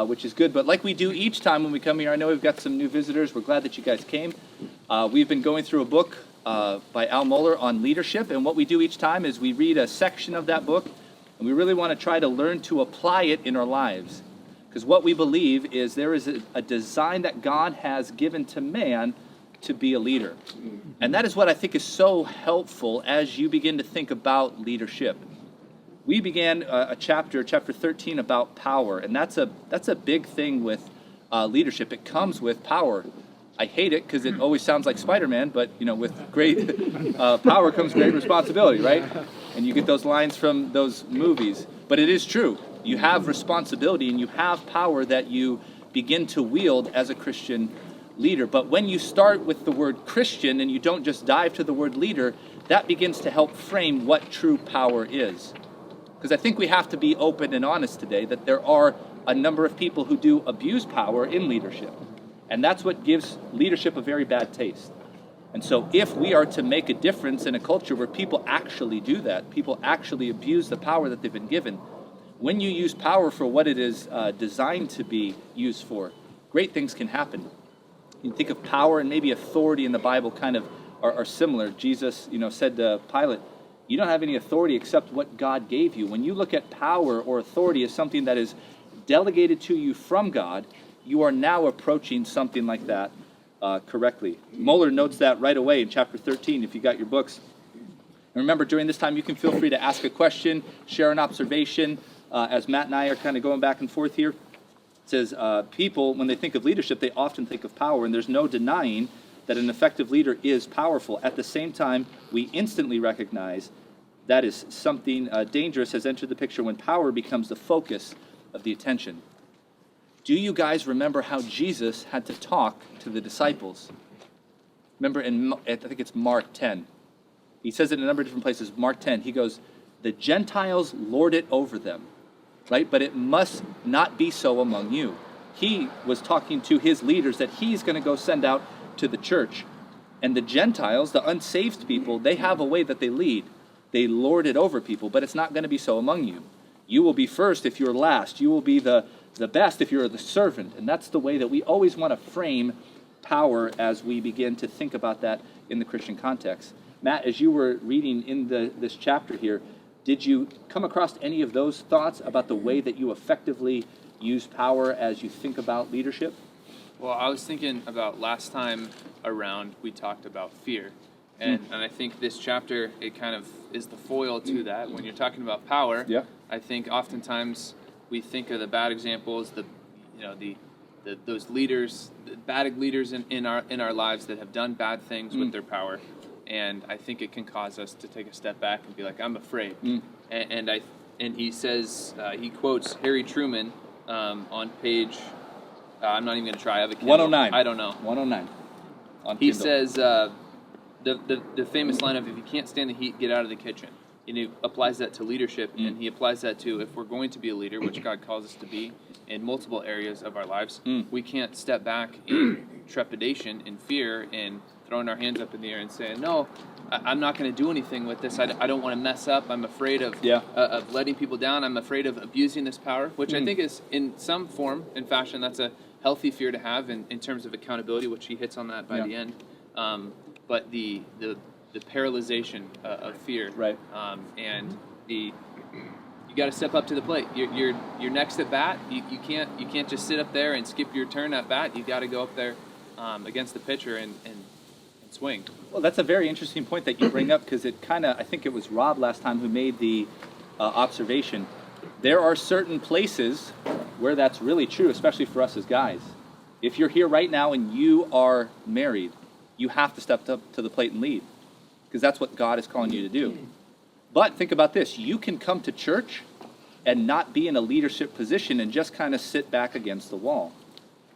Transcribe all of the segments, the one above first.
which is good. But like we do each time when we come here, I know we've got some new visitors. We're glad that you guys came. We've been going through a book by Al Mohler on leadership, and what we do each time is we read a section of that book, and we really want to try to learn to apply it in our lives. Because what we believe is there is a design that God has given to man to be a leader. And that is what I think is so helpful as you begin to think about leadership. We began a chapter 13, about power, and that's a big thing with leadership. It comes with power. I hate it because it always sounds like Spider-Man, but with great power comes great responsibility, right? And you get those lines from those movies. But it is true. You have responsibility and you have power that you begin to wield as a Christian leader. But when you start with the word Christian and you don't just dive to the word leader, that begins to help frame what true power is. Because I think we have to be open and honest today that there are a number of people who do abuse power in leadership. And that's what gives leadership a very bad taste. And so if we are to make a difference in a culture where people actually do that, people actually abuse the power that they've been given, when you use power for what it is designed to be used for, great things can happen. You think of power and maybe authority in the Bible kind of are similar. Jesus, said to Pilate, you don't have any authority except what God gave you. When you look at power or authority as something that is delegated to you from God, you are now approaching something like that correctly. Mohler notes that right away in chapter 13, if you got your books. And remember, during this time, you can feel free to ask a question, share an observation. As Matt and I are kind of going back and forth here, it says people, when they think of leadership, they often think of power, and there's no denying that an effective leader is powerful. At the same time, we instantly recognize that is something dangerous has entered the picture when power becomes the focus of the attention. Do you guys remember how Jesus had to talk to the disciples? Remember I think it's Mark 10. He says it in a number of different places. Mark 10, he goes, the Gentiles lord it over them, right? But it must not be so among you. He was talking to his leaders that he's going to go send out to the church. And the Gentiles, the unsaved people, they have a way that they lead. They lord it over people, but it's not going to be so among you. You will be first if you're last. You will be the best if you're the servant. And that's the way that we always want to frame power as we begin to think about that in the Christian context. Matt, as you were reading in this chapter here, did you come across any of those thoughts about the way that you effectively use power as you think about leadership? Well, I was thinking about last time around we talked about fear. And I think this chapter, it kind of is the foil to that. When you're talking about power, I think oftentimes we think of the bad examples, those leaders, the bad leaders in our lives that have done bad things with their power. And I think it can cause us to take a step back and be like, I'm afraid. And he says, he quotes Harry Truman on page, I'm not even going to try. I have a Kindle. 109. I don't know. 109. On he Kindle. says, the famous line of, if you can't stand the heat, get out of the kitchen. And he applies that to leadership, and he applies that to if we're going to be a leader, which God calls us to be in multiple areas of our lives, we can't step back in trepidation and fear and throwing our hands up in the air and saying, no, I'm not going to do anything with this. I don't want to mess up. I'm afraid of letting people down. I'm afraid of abusing this power, which I think is in some form and fashion, that's a healthy fear to have in terms of accountability, which he hits on that by the end. But the paralyzation of fear, right? And you got to step up to the plate. You're next at bat. You can't just sit up there and skip your turn at bat. You got to go up there against the pitcher and swing. Well, that's a very interesting point that you bring up, because it I think it was Rob last time who made the observation. There are certain places where that's really true, especially for us as guys. If you're here right now and you are married, you have to step up to the plate and lead, because that's what God is calling you to do. But think about this. You can come to church and not be in a leadership position and just kind of sit back against the wall.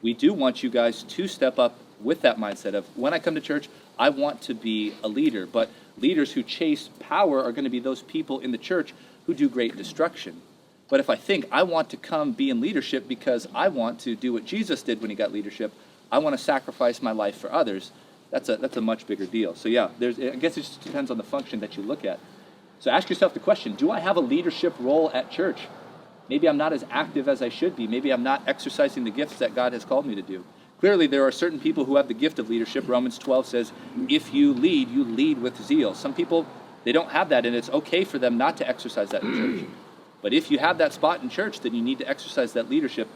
We do want you guys to step up with that mindset of, when I come to church, I want to be a leader. But leaders who chase power are going to be those people in the church who do great destruction. But if I think I want to come be in leadership because I want to do what Jesus did when he got leadership, I want to sacrifice my life for others, that's a much bigger deal. So yeah, I guess it just depends on the function that you look at. So ask yourself the question, do I have a leadership role at church? maybe I'm not as active as I should be. Maybe I'm not exercising the gifts that God has called me to do. Clearly, there are certain people who have the gift of leadership. Romans 12 says, if you lead with zeal. Some people, they don't have that, and it's okay for them not to exercise that in church. But if you have that spot in church, then you need to exercise that leadership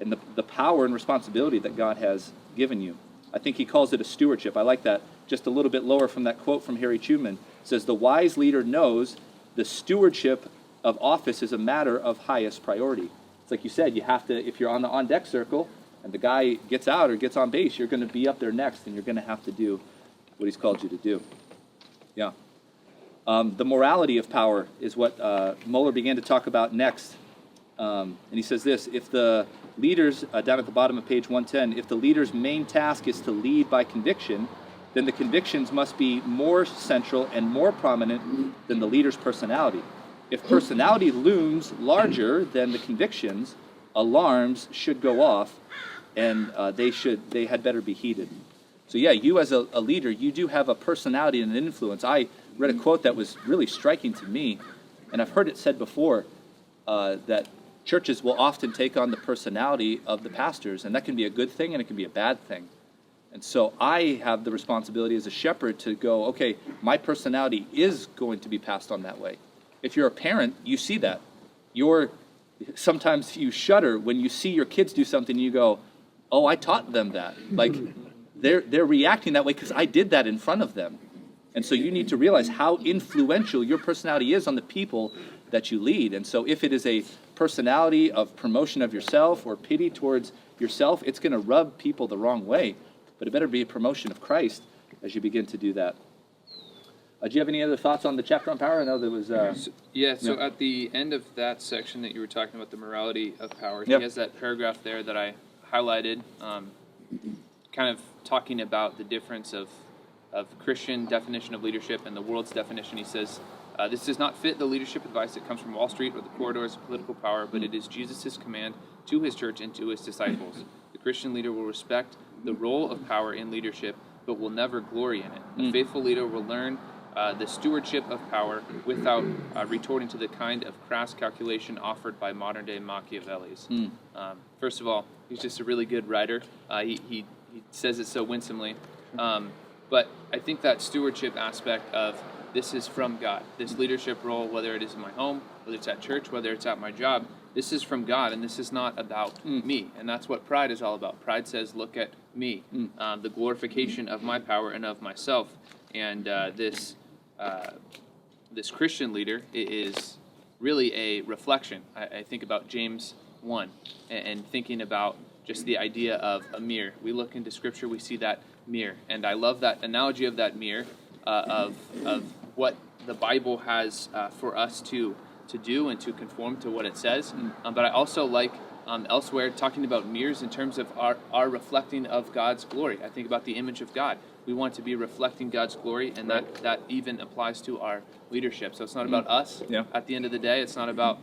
and the power and responsibility that God has given you. I think he calls it a stewardship. I like that. Just a little bit lower from that quote from Harry Truman. It says, the wise leader knows the stewardship of office is a matter of highest priority. It's like you said, you have to, if you're on the on-deck circle, and the guy gets out or gets on base, you're going to be up there next, and you're going to have to do what he's called you to do. Yeah. The morality of power is what Moeller began to talk about next. And he says this, if the leaders, down at the bottom of page 110, if the leader's main task is to lead by conviction, then the convictions must be more central and more prominent than the leader's personality. If personality looms larger than the convictions, alarms should go off, and they had better be heeded. So yeah, you as a leader, you do have a personality and an influence. I read a quote that was really striking to me, and I've heard it said before, that churches will often take on the personality of the pastors, and that can be a good thing and it can be a bad thing. And so I have the responsibility as a shepherd to go, okay, my personality is going to be passed on that way. If you're a parent, you see that. Sometimes you shudder when you see your kids do something and you go, oh, I taught them that. Like, they're reacting that way because I did that in front of them. And so you need to realize how influential your personality is on the people that you lead. And so if it is a personality of promotion of yourself or pity towards yourself, it's going to rub people the wrong way. But it better be a promotion of Christ as you begin to do that. Do you have any other thoughts on the chapter on power? I know there was... So at the end of that section that you were talking about, the morality of power, he has that paragraph there that I highlighted, kind of talking about the difference of Christian definition of leadership and the world's definition. He says, this does not fit the leadership advice that comes from Wall Street or the corridors of political power, but it is Jesus' command to his church and to his disciples. The Christian leader will respect the role of power in leadership, but will never glory in it. The faithful leader will learn the stewardship of power without retorting to the kind of crass calculation offered by modern-day Machiavellis. First of all, he's just a really good writer. He says it so winsomely. But I think that stewardship aspect of this is from God. This leadership role, whether it is in my home, whether it's at church, whether it's at my job, this is from God, and this is not about me. And that's what pride is all about. Pride says, look at me, the glorification of my power and of myself. And this Christian leader is really a reflection. I think about James 1 and thinking about just the idea of a mirror. We look into Scripture, we see that mirror. And I love that analogy of that mirror, of what the Bible has for us to do and to conform to what it says. But I also like elsewhere talking about mirrors in terms of our reflecting of God's glory. I think about the image of God. We want to be reflecting God's glory, and that even applies to our leadership. So it's not about us at the end of the day. It's not about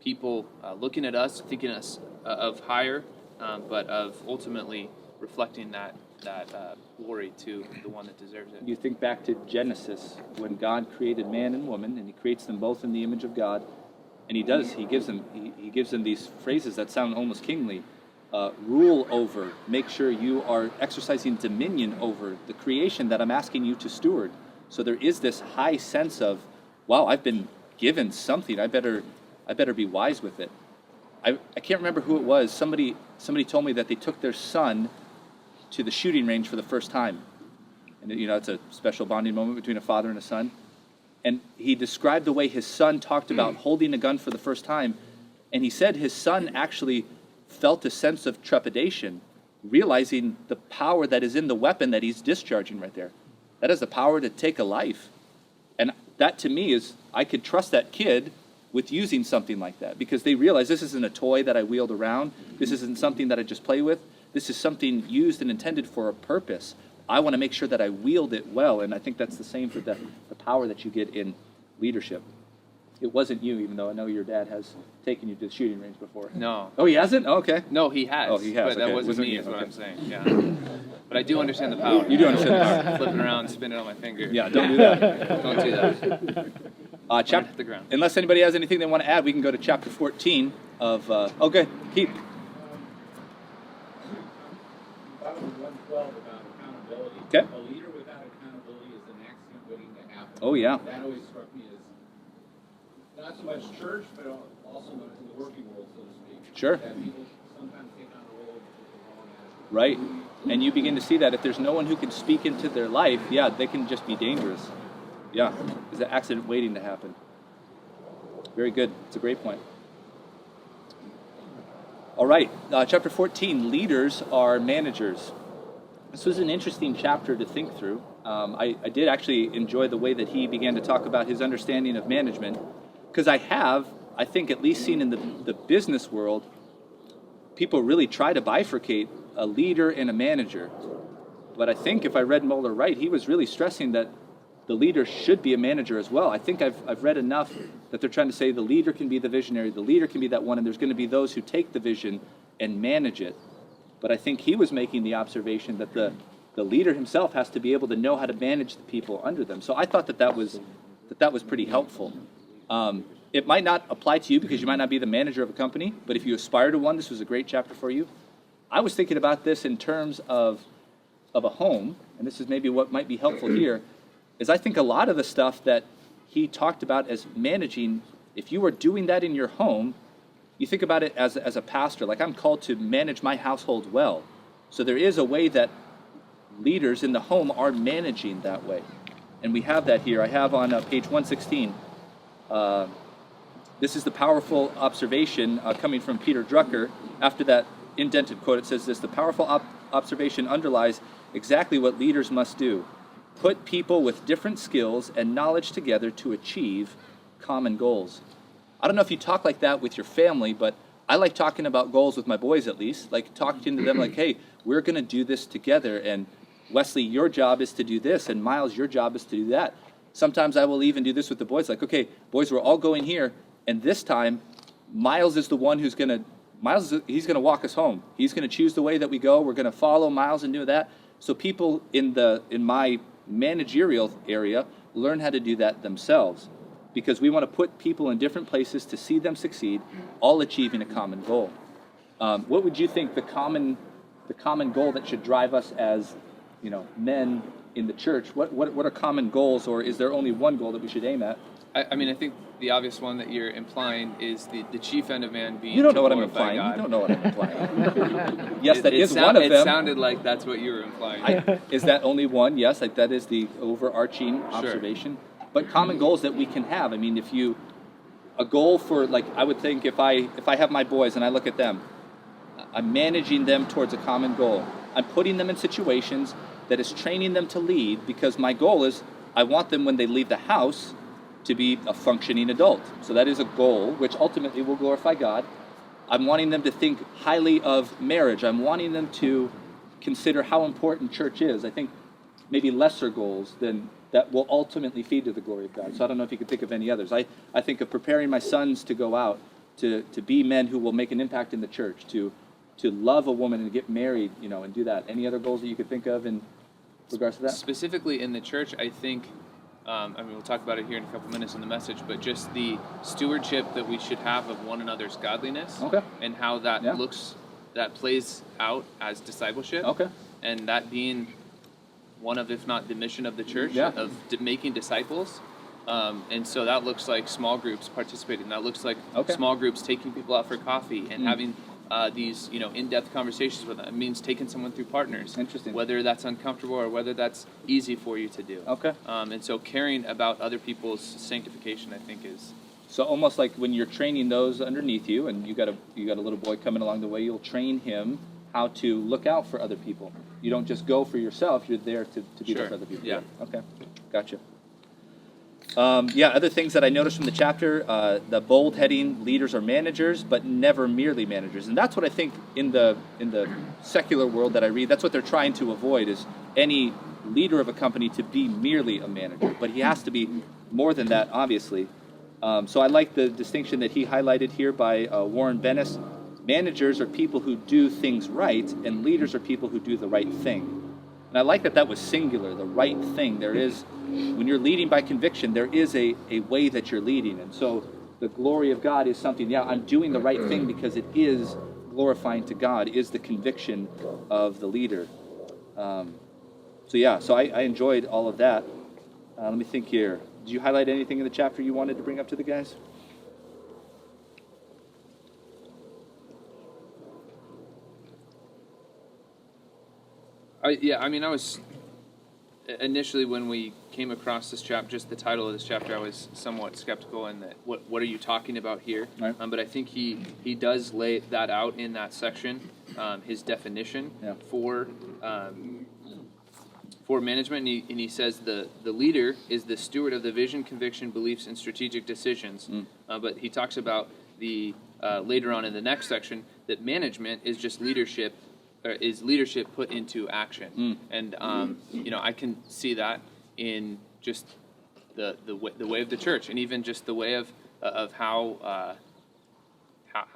people looking at us, thinking us of higher, but of ultimately reflecting that glory to the one that deserves it. You think back to Genesis, when God created man and woman, and he creates them both in the image of God, and he gives them these phrases that sound almost kingly. Rule over, make sure you are exercising dominion over the creation that I'm asking you to steward. So there is this high sense of, wow, I've been given something, I better be wise with it. I can't remember who it was. Somebody told me that they took their son to the shooting range for the first time. And it's a special bonding moment between a father and a son. And he described the way his son talked about holding a gun for the first time. And he said his son actually felt a sense of trepidation, realizing the power that is in the weapon that he's discharging right there. That has the power to take a life. And that to me is, I could trust that kid with using something like that, because they realize this isn't a toy that I wield around. This isn't something that I just play with. This is something used and intended for a purpose. I want to make sure that I wield it well, and I think that's the same for the power that you get in leadership. It wasn't you, even though I know your dad has taken you to the shooting range before. No. Oh, he hasn't? Oh, okay. No, he has. Oh, he has. But that wasn't me, is what I'm saying. Yeah. But I do understand the power. You do understand the power. Flipping around, spinning on my finger. Yeah, don't do that. Don't do that. Right at the ground. Unless anybody has anything they want to add, we can go to chapter 14 of. Okay, keep. 112 about accountability. Okay. A leader without accountability is an accident waiting to happen. Oh yeah. That always struck me as not so much church, but also in the working world, so to speak. Sure. That people sometimes take on a role with the wrong attitude. Right. And you begin to see that if there's no one who can speak into their life, yeah, they can just be dangerous. Yeah, there's an accident waiting to happen. Very good. It's a great point. All right, chapter 14, leaders are managers. This was an interesting chapter to think through. I did actually enjoy the way that he began to talk about his understanding of management, because I think, at least seen in the business world, people really try to bifurcate a leader and a manager. But I think if I read Moeller right, he was really stressing that the leader should be a manager as well. I think I've read enough that they're trying to say the leader can be the visionary, the leader can be that one, and there's going to be those who take the vision and manage it. But I think he was making the observation that the leader himself has to be able to know how to manage the people under them. So I thought that was pretty helpful. It might not apply to you because you might not be the manager of a company, but if you aspire to one, this was a great chapter for you. I was thinking about this in terms of a home, and this is maybe what might be helpful here, is I think a lot of the stuff that he talked about as managing, if you are doing that in your home, you think about it as a pastor, like I'm called to manage my household well. So there is a way that leaders in the home are managing that way. And we have that here. I have on page 116, this is the powerful observation coming from Peter Drucker. After that indented quote, it says this: the powerful observation underlies exactly what leaders must do. Put people with different skills and knowledge together to achieve common goals. I don't know if you talk like that with your family, but I like talking about goals with my boys, at least. Like talking to them like, hey, we're going to do this together. And Wesley, your job is to do this. And Miles, your job is to do that. Sometimes I will even do this with the boys. Like, okay, boys, we're all going here. And this time, Miles is the one he's going to walk us home. He's going to choose the way that we go. We're going to follow Miles and do that. So people in my managerial area learn how to do that themselves, because we want to put people in different places to see them succeed, all achieving a common goal. What would you think the common goal that should drive us as men in the church? What are common goals, or is there only one goal that we should aim at? I mean, I think the obvious one that you're implying is the chief end of man being. You don't know what I'm glorify implying. God. You don't know what I'm implying. Yes, that is one of them. It sounded like that's what you were implying. Is that only one? Yes, that is the overarching observation. Sure. But common goals that we can have. I mean, a goal for, like, I would think if I have my boys and I look at them, I'm managing them towards a common goal. I'm putting them in situations that is training them to lead, because my goal is I want them, when they leave the house, to be a functioning adult. So that is a goal which ultimately will glorify God. I'm wanting them to think highly of marriage. I'm wanting them to consider how important church is. I think maybe lesser goals than that will ultimately feed to the glory of God. So I don't know if you can think of any others. I think of preparing my sons to go out, to be men who will make an impact in the church, to love a woman and get married, and do that. Any other goals that you could think of in regards to that? Specifically in the church, I think, we'll talk about it here in a couple minutes in the message, but just the stewardship that we should have of one another's godliness, okay, and how that that plays out as discipleship, okay, and that being one of, if not the mission of the church, of making disciples. And so that looks like small groups participating. That looks like small groups taking people out for coffee and having these, in-depth conversations with them. It means taking someone through partners. Interesting. Whether that's uncomfortable or whether that's easy for you to do. Okay. And so caring about other people's sanctification, I think, is... So almost like when you're training those underneath you, and you got a little boy coming along the way, you'll train him how to look out for other people. You don't just go for yourself, you're there to be there for other people. Yeah. Okay, gotcha. Other things that I noticed from the chapter, the bold heading, leaders are managers, but never merely managers. And that's what I think in the secular world that I read, that's what they're trying to avoid, is any leader of a company to be merely a manager. But he has to be more than that, obviously. So I like the distinction that he highlighted here by Warren Bennis. Managers are people who do things right, and leaders are people who do the right thing. And I like that that was singular, the right thing. There is, when you're leading by conviction, there is a way that you're leading. And so the glory of God is something, yeah, I'm doing the right thing because it is glorifying to God, is the conviction of the leader. So I enjoyed all of that. Let me think here. Did you highlight anything in the chapter you wanted to bring up to the guys? I was initially, when we came across this chapter, just the title of this chapter, I was somewhat skeptical in that what are you talking about here? Right. But I think he does lay that out in that section, his definition for management, and he says the leader is the steward of the vision, conviction, beliefs, and strategic decisions. But he talks about the later on in the next section that management is just leadership. Is leadership put into action, and I can see that in just the way of the church, and even just the way of how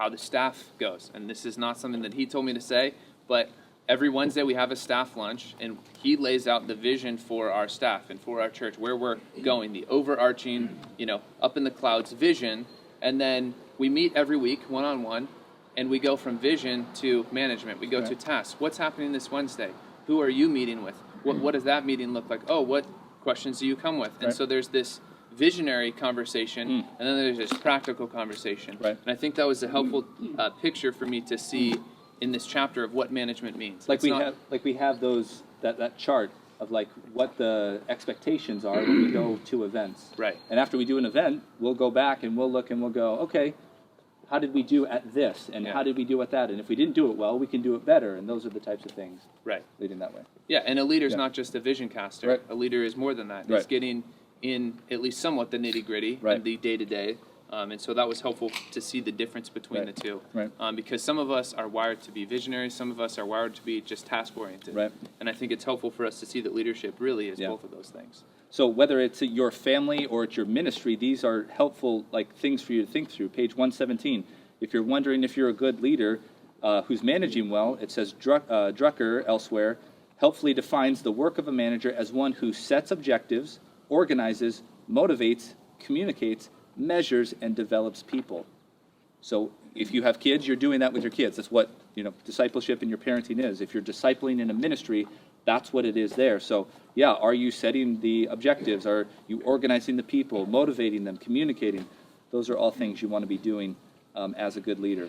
the staff goes. And this is not something that he told me to say, but every Wednesday we have a staff lunch, and he lays out the vision for our staff and for our church, where we're going, the overarching, up in the clouds vision, and then we meet every week one-on-one. And we go from vision to management. We go to tasks. What's happening this Wednesday? Who are you meeting with? What does that meeting look like? Oh, what questions do you come with? And so there's this visionary conversation, and then there's this practical conversation. Right. And I think that was a helpful picture for me to see in this chapter of what management means. We have those that chart of like what the expectations are when we go to events. Right. And after we do an event, we'll go back and we'll look and we'll go, okay, how did we do at this, and how did we do at that? And if we didn't do it well, we can do it better. And those are the types of things leading that way. Yeah, and a leader's not just a vision caster. Right. A leader is more than that. Right. It's getting in at least somewhat the nitty-gritty and the day-to-day. And so that was helpful to see the difference between the two. Right. Because some of us are wired to be visionaries, some of us are wired to be just task-oriented. Right. And I think it's helpful for us to see that leadership really is both of those things. So whether it's your family or it's your ministry, these are helpful things for you to think through. Page 117. If you're wondering if you're a good leader who's managing well, it says Drucker elsewhere helpfully defines the work of a manager as one who sets objectives, organizes, motivates, communicates, measures, and develops people. So if you have kids, you're doing that with your kids. That's what discipleship in your parenting is. If you're discipling in a ministry, that's what it is there. So are you setting the objectives? Are you organizing the people, motivating them, communicating? Those are all things you want to be doing as a good leader.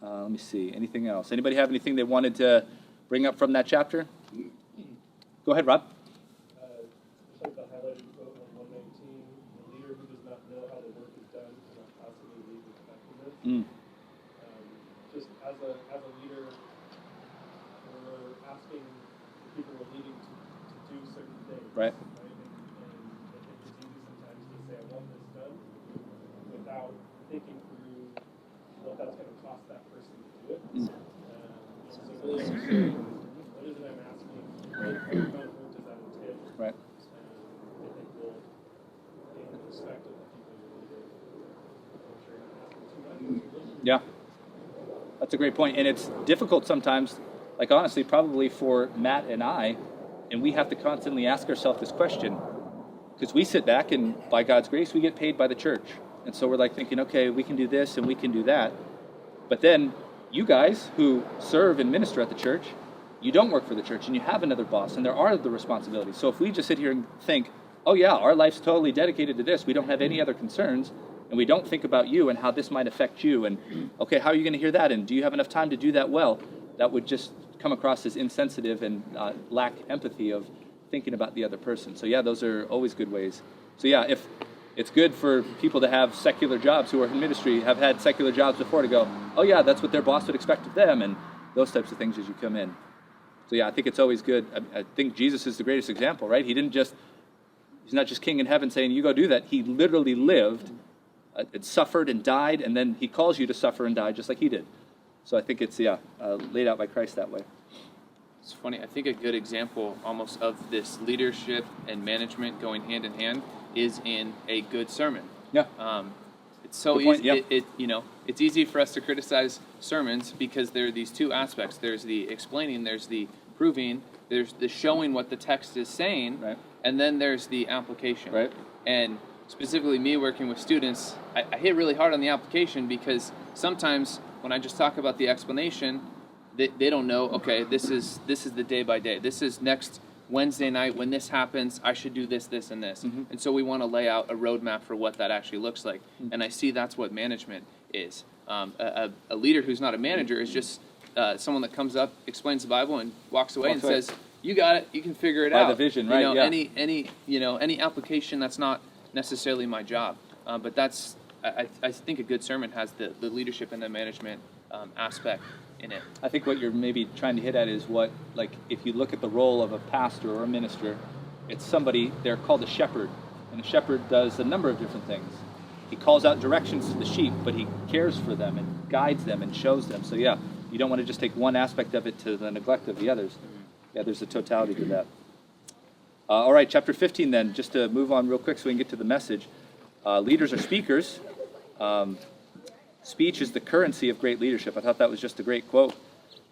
Let me see. Anything else? Anybody have anything they wanted to bring up from that chapter? Go ahead, Rob. Just like the highlighted quote on 119, the leader who does not know how the work is done cannot possibly lead with effectiveness. Just as a leader, we're asking the people we're leading to do certain things. Right. And I think it's easy sometimes to say, I want this done, without thinking through what that's going to cost that person to do it. So really understanding what is it I'm asking, what kind of work does that entail? Right. I think we'll gain the respect of the people you're leading. I'm sure you're not asking too much. Yeah. That's a great point. And it's difficult sometimes, honestly, probably for Matt and I, and we have to constantly ask ourselves this question, because we sit back and by God's grace, we get paid by the church. And so we're thinking, okay, we can do this and we can do that. But then you guys who serve and minister at the church, you don't work for the church and you have another boss and there are other responsibilities. So if we just sit here and think, oh yeah, our life's totally dedicated to this, we don't have any other concerns, and we don't think about you and how this might affect you, and okay, how are you going to hear that? And do you have enough time to do that well? That would just come across as insensitive and lack empathy of thinking about the other person. So those are always good ways. So if it's good for people to have secular jobs who are in ministry, have had secular jobs before, to go, oh yeah, that's what their boss would expect of them, and those types of things as you come in. So I think it's always good. I think Jesus is the greatest example, right? He's not just king in heaven saying, you go do that. He literally lived, and suffered and died, and then he calls you to suffer and die just like he did. So I think it's, laid out by Christ that way. It's funny. I think a good example almost of this leadership and management going hand in hand is in a good sermon. Yeah. It's so Good point, easy. It's easy for us to criticize sermons because there are these two aspects. There's the explaining, there's the proving, there's the showing what the text is saying, Right. and then there's the application. Right. And specifically me working with students, I hit really hard on the application because sometimes when I just talk about the explanation, they don't know, okay, this is the day by day. This is next Wednesday night when this happens, I should do this, this, and this. Mm-hmm. And so we want to lay out a roadmap for what that actually looks like. Mm-hmm. And I see that's what management is. A leader who's not a manager is just someone that comes up, explains the Bible, and walks away and says, "You got it. You can figure it By out." the vision, right? Yeah. Any application, that's not necessarily my job. But that's I think a good sermon has the leadership and the management aspect in it. I think what you're maybe trying to hit at is what, like, if you look at the role of a pastor or a minister, it's somebody, they're called a shepherd. And a shepherd does a number of different things. He calls out directions to the sheep, but he cares for them and guides them and shows them. So yeah, you don't want to just take one aspect of it to the neglect of the others. Yeah, there's a totality to that. All right, chapter 15 then, just to move on real quick so we can get to the message. Leaders are speakers. Speech is the currency of great leadership. I thought that was just a great quote.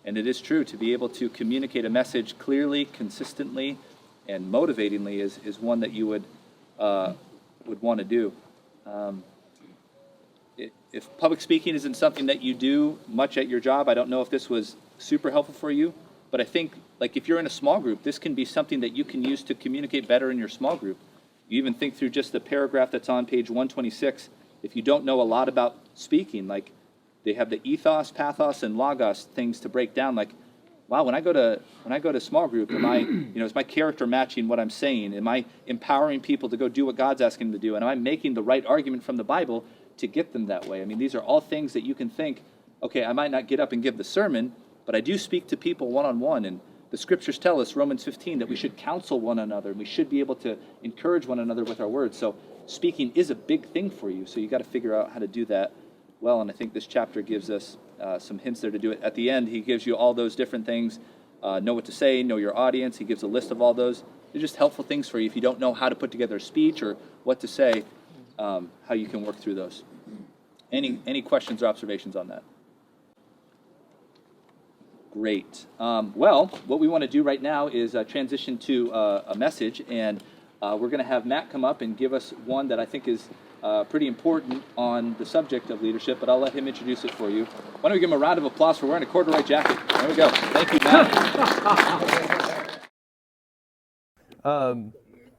And it is true, to be able to communicate a message clearly, consistently, and motivatingly is one that you would want to do. If public speaking isn't something that you do much at your job, I don't know if this was super helpful for you, but I think, like, if you're in a small group, this can be something that you can use to communicate better in your small group. You even think through just the paragraph that's on page 126. If you don't know a lot about speaking, like, they have the ethos, pathos, and logos things to break down. Like, wow, when I go to small group, am I, is my character matching what I'm saying? Am I empowering people to go do what God's asking them to do? And am I making the right argument from the Bible to get them that way? I mean, these are all things that you can think, okay, I might not get up and give the sermon, but I do speak to people one-on-one. And the scriptures tell us, Romans 15, that we should counsel one another, and we should be able to encourage one another with our words. So speaking is a big thing for you, so you got to figure out how to do that well. And I think this chapter gives us some hints there to do it. At the end, he gives you all those different things. Know what to say, know your audience. He gives a list of all those. They're just helpful things for you if you don't know how to put together a speech or what to say, how you can work through those. Any questions or observations on that? Great. Well, what we want to do right now is transition to a message, and we're going to have Matt come up and give us one that I think is pretty important on the subject of leadership, but I'll let him introduce it for you. Why don't we give him a round of applause for wearing a corduroy jacket? There we go. Thank you, Matt.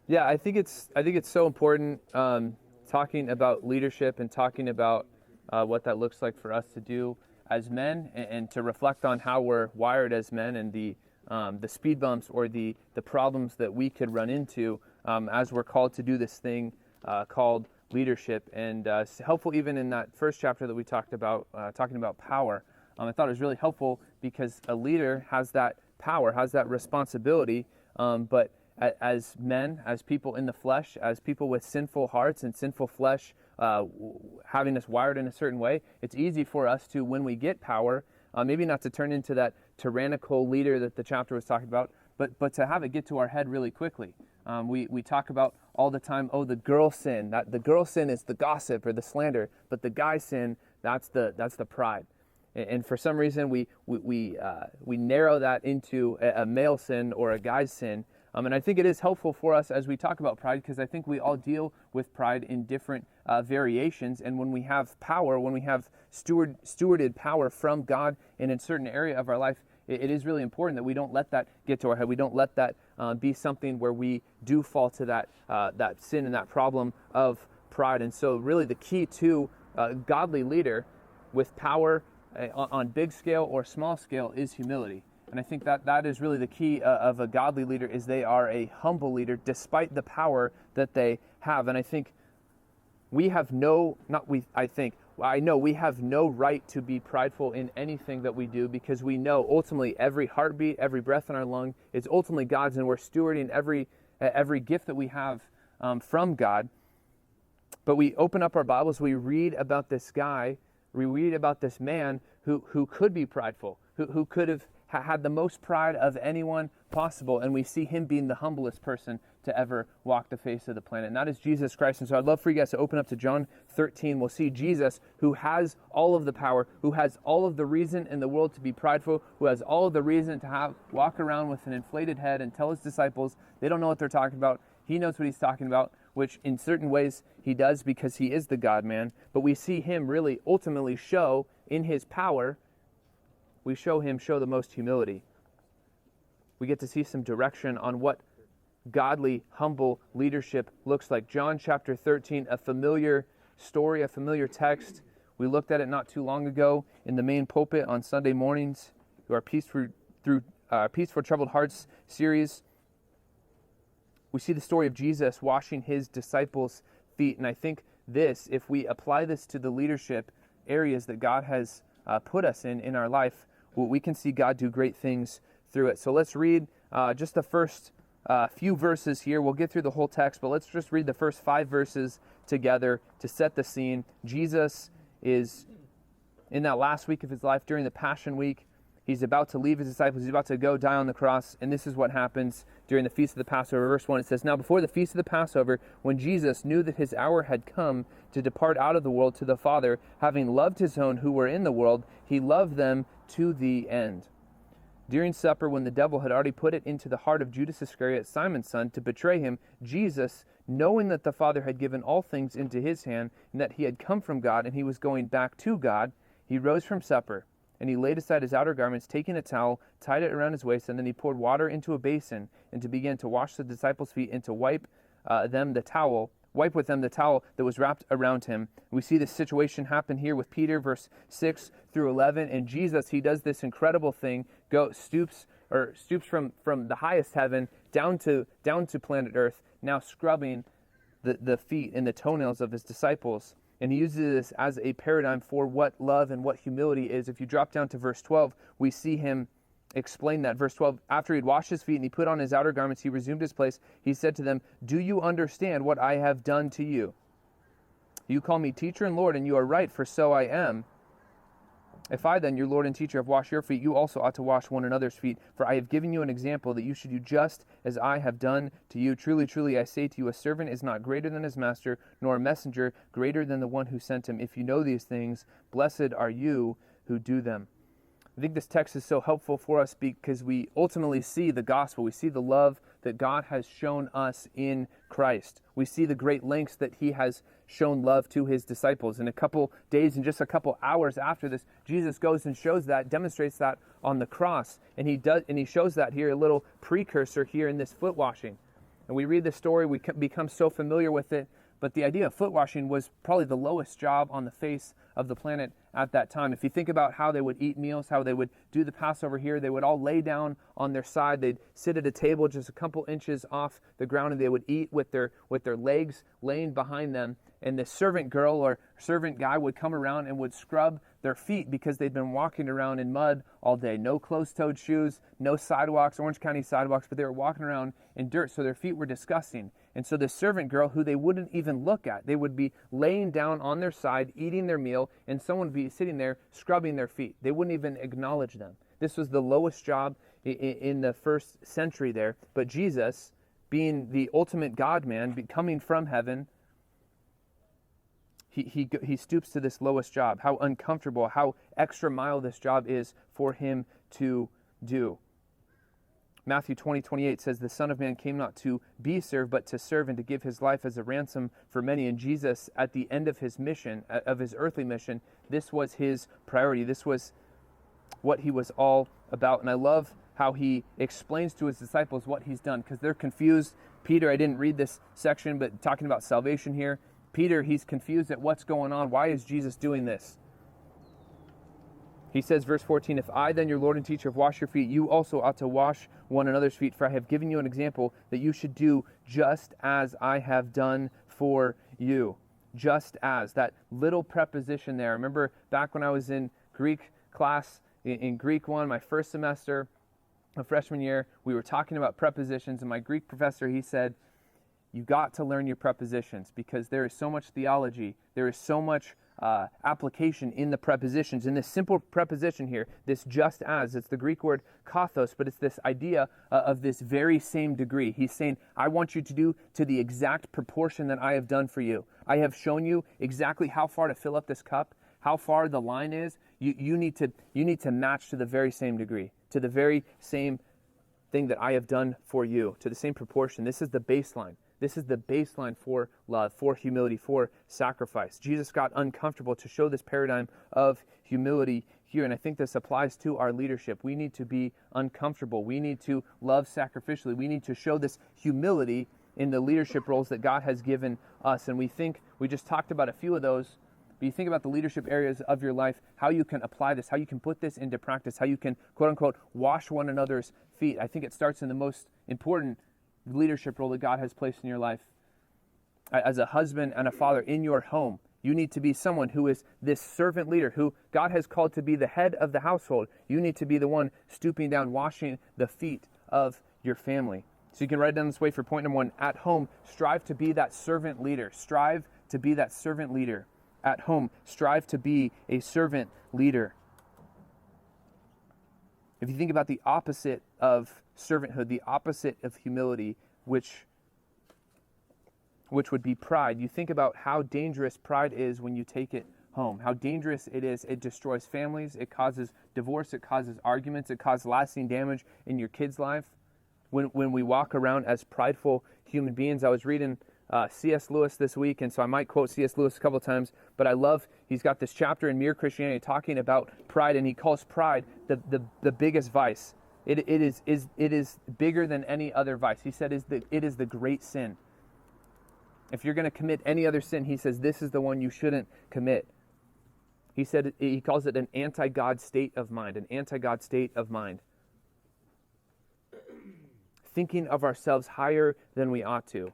Yeah, I think it's so important talking about leadership and talking about what that looks like for us to do as men, and to reflect on how we're wired as men, and the speed bumps or the problems that we could run into as we're called to do this thing called leadership. And it's helpful even in that first chapter that we talked about, talking about power. I thought it was really helpful because a leader has that power, has that responsibility, but as men, as people in the flesh, as people with sinful hearts and sinful flesh, having us wired in a certain way, it's easy for us to, when we get power, maybe not to turn into that tyrannical leader that the chapter was talking about, but to have it get to our head really quickly. We talk about all the time, the girl sin. That the girl sin is the gossip or the slander, but the guy sin, that's the pride. And for some reason we narrow that into a male sin or a guy's sin. And I think it is helpful for us as we talk about pride, because I think we all deal with pride in different variations. And when we have power, when we have stewarded power from God in a certain area of our life, it is really important that we don't let that get to our head. We don't let that be something where we do fall to that sin and that problem of pride. And so really the key to a godly leader with power on big scale or small scale is humility. And I think that is really the key of a godly leader, is they are a humble leader despite the power that they have. And I think I know we have no right to be prideful in anything that we do, because we know ultimately every heartbeat, every breath in our lung is ultimately God's, and we're stewarding every gift that we have from God. But we open up our Bibles, we read about this guy, we read about this man who could be prideful, who could have had the most pride of anyone possible, and we see him being the humblest person to ever walk the face of the planet, and that is Jesus Christ. And so I'd love for you guys to open up to John 13. We'll see Jesus, who has all of the power, who has all of the reason in the world to be prideful, who has all of the reason to walk around with an inflated head and tell his disciples they don't know what they're talking about. He knows what he's talking about, which in certain ways he does because he is the God-man. But we see him really ultimately show in his power, we show the most humility. We get to see some direction on what godly, humble leadership looks like. John chapter 13, a familiar story, a familiar text. We looked at it not too long ago in the main pulpit on Sunday mornings through our Peace for Troubled Hearts series. We see the story of Jesus washing his disciples' feet. And I think this, if we apply this to the leadership areas that God has put us in our life, we can see God do great things through it. So let's read just the first few verses here. We'll get through the whole text, but let's just read the first 5 verses together to set the scene. Jesus is in that last week of his life during the Passion Week. He's about to leave his disciples. He's about to go die on the cross. And this is what happens during the Feast of the Passover. Verse 1, it says, "Now before the Feast of the Passover, when Jesus knew that his hour had come to depart out of the world to the Father, having loved his own who were in the world, he loved them to the end. During supper, when the devil had already put it into the heart of Judas Iscariot, Simon's son, to betray him, Jesus, knowing that the Father had given all things into his hand, and that he had come from God, and he was going back to God, he rose from supper. And he laid aside his outer garments, taking a towel, tied it around his waist, and then he poured water into a basin, and to begin to wash the disciples' feet, and to wipe with them the towel that was wrapped around him." We see this situation happen here with Peter, verse 6 through 11. And Jesus, he does this incredible thing, stoops from the highest heaven down to planet Earth, now scrubbing the feet and the toenails of his disciples. And he uses this as a paradigm for what love and what humility is. If you drop down to verse 12, we see him explain that. Verse 12, "After he had washed his feet and he put on his outer garments, he resumed his place. He said to them, 'Do you understand what I have done to you? You call me teacher and Lord, and you are right, for so I am. If I then, your Lord and teacher, have washed your feet, you also ought to wash one another's feet. For I have given you an example that you should do just as I have done to you. Truly, truly, I say to you, a servant is not greater than his master, nor a messenger greater than the one who sent him. If you know these things, blessed are you who do them.'" I think this text is so helpful for us because we ultimately see the gospel. We see the love that God has shown us in Christ. We see the great lengths that he has shown love to his disciples. In a couple days and just a couple hours after this, Jesus goes and demonstrates that on the cross. And he shows that here, a little precursor here in this foot washing. And we read the story, we become so familiar with it. But the idea of foot washing was probably the lowest job on the face of the planet at that time. If you think about how they would eat meals, how they would do the Passover here, they would all lay down on their side. They'd sit at a table just a couple inches off the ground, and they would eat with their legs laying behind them. And the servant girl or servant guy would come around and would scrub their feet because they'd been walking around in mud all day. No closed-toed shoes, no sidewalks, Orange County sidewalks, but they were walking around in dirt, so their feet were disgusting. And so the servant girl, who they wouldn't even look at, they would be laying down on their side, eating their meal, and someone would be sitting there scrubbing their feet. They wouldn't even acknowledge them. This was the lowest job in the first century there. But Jesus, being the ultimate God-man, coming from heaven, he stoops to this lowest job. How uncomfortable, how extra mile this job is for him to do. Matthew 20:28 says, "The Son of Man came not to be served, but to serve and to give his life as a ransom for many." And Jesus, at the end of his mission, of his earthly mission, this was his priority. This was what he was all about. And I love how he explains to his disciples what he's done, because they're confused. Peter, I didn't read this section, but talking about salvation here, Peter, he's confused at what's going on. Why is Jesus doing this? He says, verse 14, "If I, then your Lord and teacher, have washed your feet, you also ought to wash one another's feet. For I have given you an example that you should do just as I have done for you." Just as. That little preposition there. Remember back when I was in Greek class, in Greek 1, my first semester of freshman year, we were talking about prepositions, and my Greek professor, he said, "You've got to learn your prepositions because there is so much theology, there is so much application in the prepositions. In this simple preposition here, this just as, it's the Greek word kathos, but it's this idea of this very same degree. He's saying, I want you to do to the exact proportion that I have done for you. I have shown you exactly how far to fill up this cup, how far the line is. You need to match to the very same degree, to the very same thing that I have done for you, to the same proportion. This is the baseline. This is the baseline for love, for humility, for sacrifice. Jesus got uncomfortable to show this paradigm of humility here, and I think this applies to our leadership. We need to be uncomfortable. We need to love sacrificially. We need to show this humility in the leadership roles that God has given us, and we just talked about a few of those, but you think about the leadership areas of your life, how you can apply this, how you can put this into practice, how you can, quote unquote, wash one another's feet. I think it starts in the most important leadership role that God has placed in your life. As a husband and a father in your home, you need to be someone who is this servant leader who God has called to be the head of the household. You need to be the one stooping down, washing the feet of your family. So you can write it down this way for point number 1. At home, strive to be that servant leader. Strive to be that servant leader. At home, strive to be a servant leader. If you think about the opposite of servanthood, the opposite of humility, which would be pride, you think about how dangerous pride is when you take it home, how dangerous it is. It destroys families, it causes divorce, it causes arguments, it causes lasting damage in your kids' life. When we walk around as prideful human beings, I was reading C.S. Lewis this week, and so I might quote C.S. Lewis a couple times, but I love, he's got this chapter in Mere Christianity talking about pride, and he calls pride the biggest vice. It is bigger than any other vice. He said it is the great sin. If you're going to commit any other sin, he says this is the one you shouldn't commit. He said he calls it an anti-God state of mind, an anti-God state of mind. Thinking of ourselves higher than we ought to.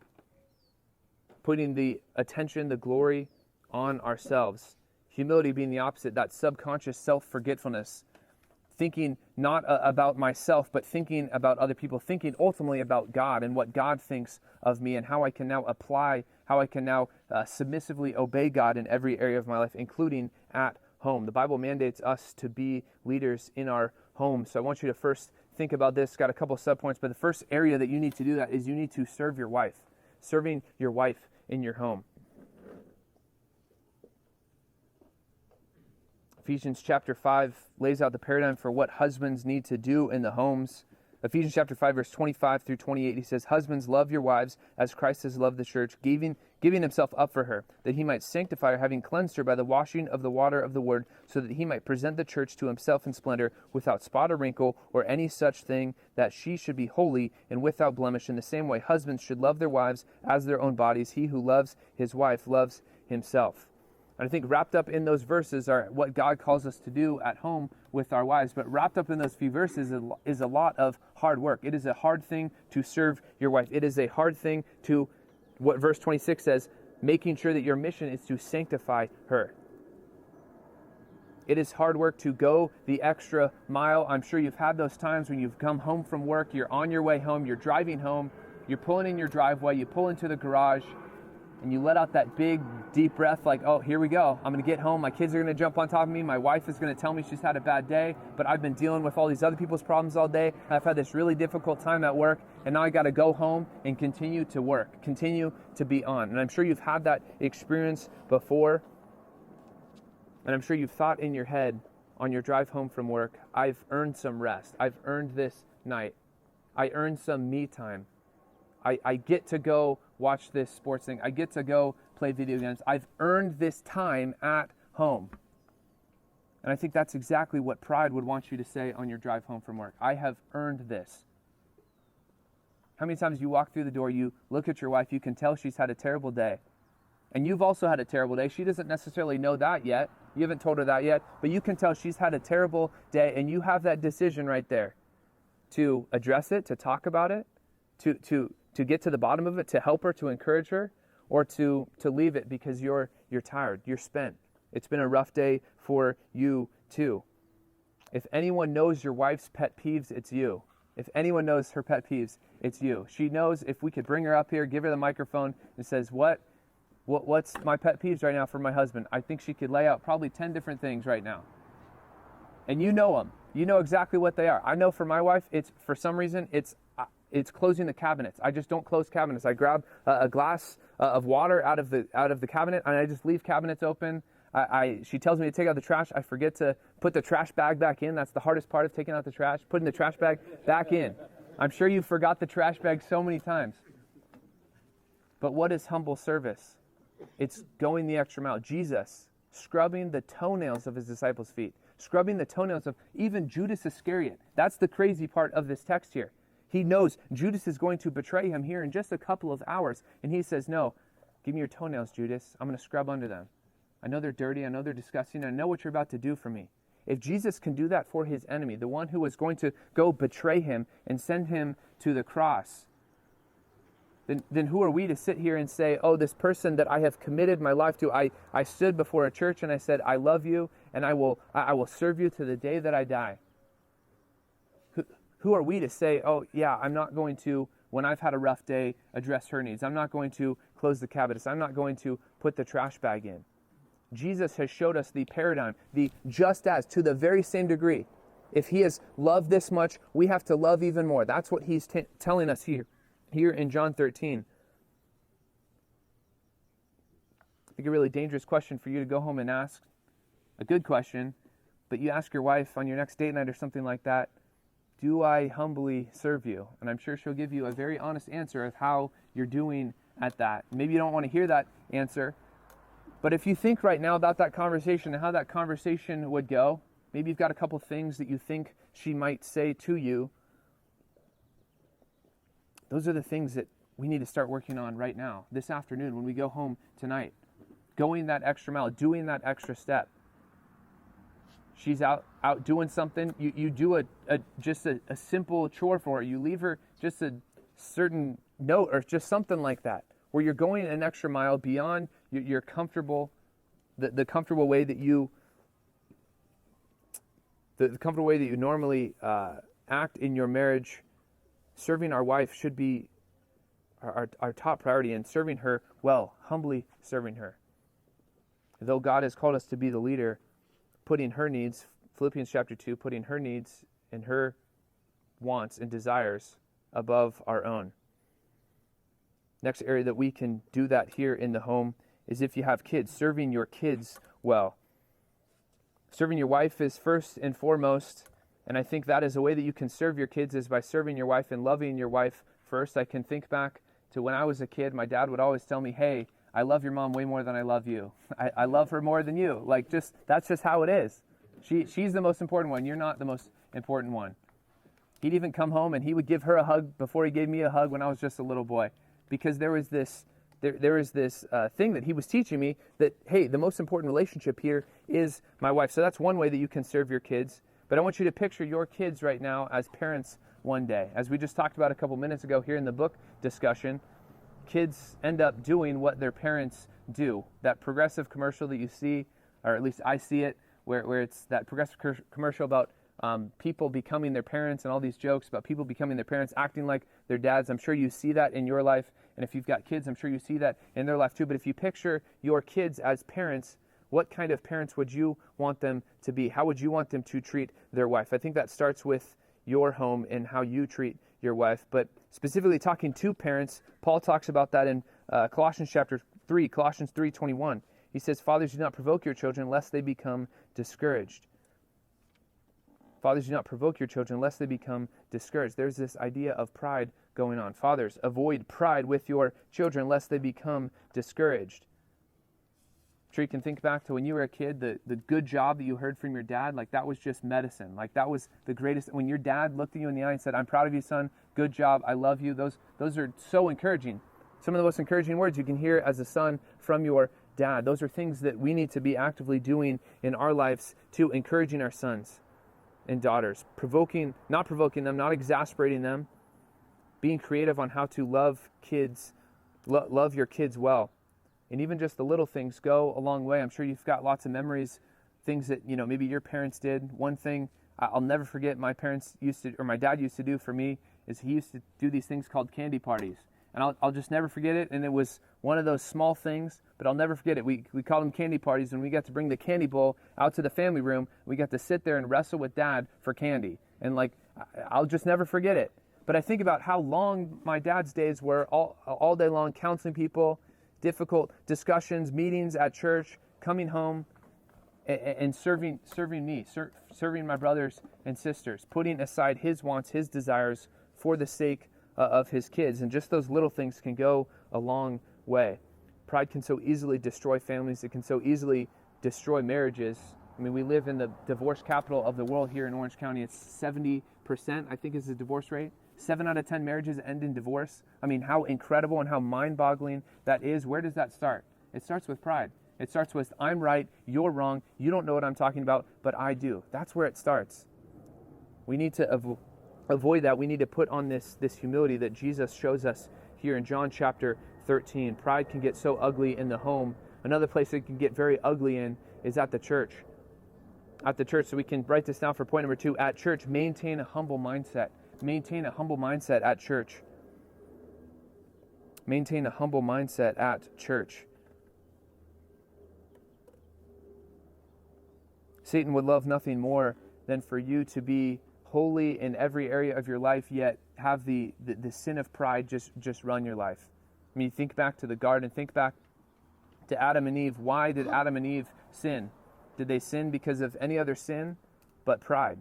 Putting the attention, the glory on ourselves. Humility being the opposite, that subconscious self-forgetfulness. Thinking not about myself, but thinking about other people. Thinking ultimately about God and what God thinks of me and how I can now apply, how I can now submissively obey God in every area of my life, including at home. The Bible mandates us to be leaders in our home. So I want you to first think about this. Got a couple subpoints, but the first area that you need to do that is you need to serve your wife. Serving your wife in your home. Ephesians chapter 5 lays out the paradigm for what husbands need to do in the homes. Ephesians chapter 5 verse 25 through 28, he says, Husbands, love your wives as Christ has loved the church, giving himself up for her, that he might sanctify her, having cleansed her by the washing of the water of the word, so that he might present the church to himself in splendor, without spot or wrinkle, or any such thing, that she should be holy and without blemish. In the same way, husbands should love their wives as their own bodies. He who loves his wife loves himself. And I think wrapped up in those verses are what God calls us to do at home with our wives. But wrapped up in those few verses is a lot of hard work. It is a hard thing to serve your wife. It is a hard thing to, what verse 26 says, making sure that your mission is to sanctify her. It is hard work to go the extra mile. I'm sure you've had those times when you've come home from work, you're on your way home, you're driving home, you're pulling in your driveway, you pull into the garage, and you let out that big, deep breath like, oh, here we go. I'm going to get home. My kids are going to jump on top of me. My wife is going to tell me she's had a bad day, but I've been dealing with all these other people's problems all day. I've had this really difficult time at work, and now I got to go home and continue to work, continue to be on. And I'm sure you've had that experience before, and I'm sure you've thought in your head on your drive home from work, I've earned some rest. I've earned this night. I earned some me time. I get to go watch this sports thing. I get to go play video games. I've earned this time at home. And I think that's exactly what pride would want you to say on your drive home from work. I have earned this. How many times you walk through the door, you look at your wife, you can tell she's had a terrible day. And you've also had a terrible day. She doesn't necessarily know that yet. You haven't told her that yet. But you can tell she's had a terrible day, and you have that decision right there to address it, to talk about it, to get to the bottom of it, to help her, to encourage her, or to leave it because you're tired, you're spent. It's been a rough day for you too. If anyone knows your wife's pet peeves, it's you. If anyone knows her pet peeves, it's you. She knows if we could bring her up here, give her the microphone, and says, what What's my pet peeves right now for my husband? I think she could lay out probably 10 different things right now. And you know them. You know exactly what they are. I know for my wife, it's for some reason, it's closing the cabinets. I just don't close cabinets. I grab a glass of water out of the cabinet, and I just leave cabinets open. She tells me to take out the trash. I forget to put the trash bag back in. That's the hardest part of taking out the trash, putting the trash bag back in. I'm sure you forgot the trash bag so many times. But what is humble service? It's going the extra mile. Jesus scrubbing the toenails of his disciples' feet, scrubbing the toenails of even Judas Iscariot. That's the crazy part of this text here. He knows Judas is going to betray him here in just a couple of hours. And he says, no, give me your toenails, Judas. I'm going to scrub under them. I know they're dirty. I know they're disgusting. I know what you're about to do for me. If Jesus can do that for his enemy, the one who was going to go betray him and send him to the cross, then who are we to sit here and say, oh, this person that I have committed my life to, I stood before a church and I said, I love you and I will serve you to the day that I die. Who are we to say, oh, yeah, I'm not going to, when I've had a rough day, address her needs. I'm not going to close the cabinets. I'm not going to put the trash bag in. Jesus has showed us the paradigm, the just as, to the very same degree. If he has loved this much, we have to love even more. That's what he's telling us here in John 13. I think a really dangerous question for you to go home and ask, a good question, but you ask your wife on your next date night or something like that, do I humbly serve you? And I'm sure she'll give you a very honest answer of how you're doing at that. Maybe you don't want to hear that answer, but if you think right now about that conversation and how that conversation would go, maybe you've got a couple things that you think she might say to you. Those are the things that we need to start working on right now, this afternoon, when we go home tonight. Going that extra mile, doing that extra step. She's out doing something. You do just a simple chore for her. You leave her just a certain note or just something like that, where you're going an extra mile beyond your comfortable, the comfortable way that you, the comfortable way that you normally act in your marriage. Serving our wife should be our top priority, and serving her well, humbly serving her. Though God has called us to be the leader, putting her needs, Philippians chapter 2, putting her needs and her wants and desires above our own. Next area that we can do that here in the home is if you have kids, serving your kids well. Serving your wife is first and foremost, and I think that is a way that you can serve your kids is by serving your wife and loving your wife first. I can think back to when I was a kid, my dad would always tell me, hey, I love your mom way more than I love you. I love her more than you. That's just how it is. She's the most important one. You're not the most important one. He'd even come home and he would give her a hug before he gave me a hug when I was just a little boy. Because there was this thing that he was teaching me that, hey, the most important relationship here is my wife. So that's one way that you can serve your kids. But I want you to picture your kids right now as parents one day. As we just talked about a couple minutes ago here in the book discussion, kids end up doing what their parents do. That progressive commercial that you see, or at least I see it, where it's that progressive commercial about people becoming their parents and all these jokes about people becoming their parents, acting like their dads. I'm sure you see that in your life. And if you've got kids, I'm sure you see that in their life too. But if you picture your kids as parents, what kind of parents would you want them to be? How would you want them to treat their wife? I think that starts with your home and how you treat your wife. But specifically talking to parents, Paul talks about that in Colossians chapter 3, Colossians 3:21. He says, fathers, do not provoke your children lest they become discouraged. Fathers, do not provoke your children lest they become discouraged. There's this idea of pride going on. Fathers, avoid pride with your children lest they become discouraged. I'm sure you can think back to when you were a kid, the good job that you heard from your dad, like that was just medicine. Like that was the greatest. When your dad looked at you in the eye and said, I'm proud of you, son. Good job. I love you. Those are so encouraging. Some of the most encouraging words you can hear as a son from your dad. Those are things that we need to be actively doing in our lives to encouraging our sons and daughters. Not provoking them, not exasperating them. Being creative on how to love kids, love your kids well. And even just the little things go a long way. I'm sure you've got lots of memories, things that, maybe your parents did. One thing I'll never forget my dad used to do for me is he used to do these things called candy parties. And I'll just never forget it. And it was one of those small things, but I'll never forget it. We called them candy parties, and we got to bring the candy bowl out to the family room. We got to sit there and wrestle with Dad for candy. And like, I'll just never forget it. But I think about how long my dad's days were, all day long, counseling people, difficult discussions, meetings at church, coming home, and serving me, serving my brothers and sisters, putting aside his wants, his desires for the sake of his kids. And just those little things can go a long way. Pride can so easily destroy families. It can so easily destroy marriages. I mean, we live in the divorce capital of the world here in Orange County. It's 70%, I think, is the divorce rate. 7 out of 10 marriages end in divorce. I mean, how incredible and how mind-boggling that is. Where does that start? It starts with pride. It starts with, I'm right, you're wrong, you don't know what I'm talking about, but I do. That's where it starts. We need to avoid that. We need to put on this humility that Jesus shows us here in John chapter 13. Pride can get so ugly in the home. Another place it can get very ugly in is at the church. At the church, so we can write this down for point number 2. At church, maintain a humble mindset. Maintain a humble mindset at church. Maintain a humble mindset at church. Satan would love nothing more than for you to be holy in every area of your life, yet have the sin of pride just run your life. I mean, think back to the garden, think back to Adam and Eve. Why did Adam and Eve sin? Did they sin because of any other sin but pride?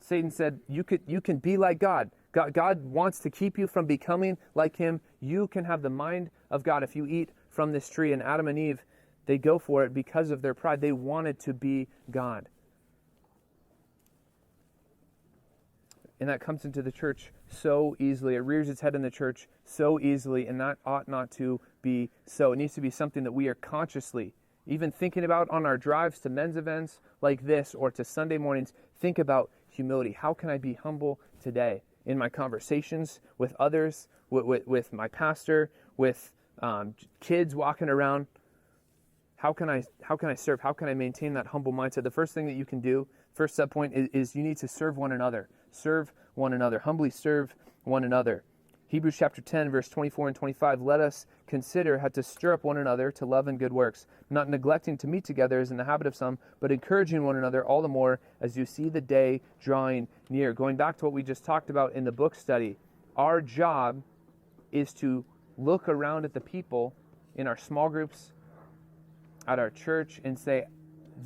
Satan said, you can be like God. God wants to keep you from becoming like him. You can have the mind of God if you eat from this tree. And Adam and Eve, they go for it because of their pride. They wanted to be God. And that comes into the church so easily. It rears its head in the church so easily, and that ought not to be so. It needs to be something that we are consciously, even thinking about on our drives to men's events like this or to Sunday mornings. Think about humility. How can I be humble today in my conversations with others, with my pastor, with kids walking around? How can I serve? How can I maintain that humble mindset? The first thing that you can do, first sub point, is you need to serve one another. Serve one another. Humbly serve one another. Hebrews chapter 10, verse 24 and 25, let us consider how to stir up one another to love and good works, not neglecting to meet together as in the habit of some, but encouraging one another all the more as you see the day drawing near. Going back to what we just talked about in the book study, our job is to look around at the people in our small groups, at our church, and say,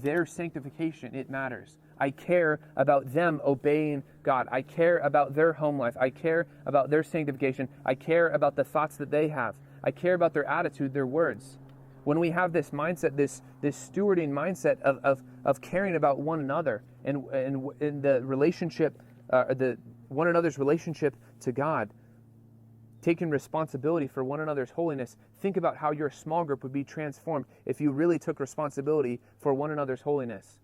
their sanctification, it matters. I care about them obeying God. I care about their home life. I care about their sanctification. I care about the thoughts that they have. I care about their attitude, their words. When we have this mindset, this stewarding mindset of caring about one another and the relationship, the one another's relationship to God, taking responsibility for one another's holiness, think about how your small group would be transformed if you really took responsibility for one another's holiness.